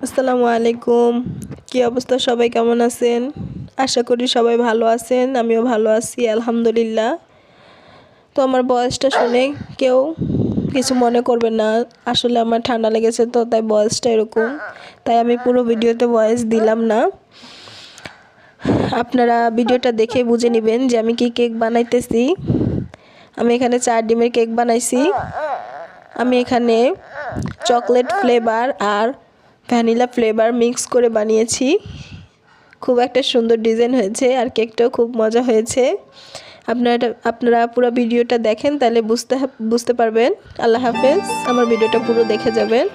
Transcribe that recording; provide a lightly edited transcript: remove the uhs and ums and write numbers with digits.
আসসালামু আলাইকুম। কি অবস্থা, সবাই কেমন আছেন? আশা করি সবাই ভালো আছেন, আমিও ভালো আছি আলহামদুলিল্লাহ। তো আমার ভয়েসটা শুনে কেউ কিছু মনে করবেন না, আসলে আমার ঠান্ডা লেগেছে তো তাই ভয়েসটা এরকম, তাই আমি পুরো ভিডিওতে ভয়েস দিলাম না। আপনারা ভিডিওটা দেখে বুঝে নেবেন যে আমি কি কেক বানাইতেছি। আমি এখানে 4 ডিমের কেক বানাইছি। আমি এখানে চকলেট ফ্লেভার আর ভ্যানিলা ফ্লেভার মিক্স করে বানিয়েছি। খুব একটা সুন্দর ডিজাইন হয়েছে আর কেকটাও খুব মজা হয়েছে। আপনারা পুরো ভিডিওটা দেখেন তাহলে বুঝতে পারবেন। আল্লাহ হাফেজ, আমার ভিডিওটা পুরো দেখে যাবেন।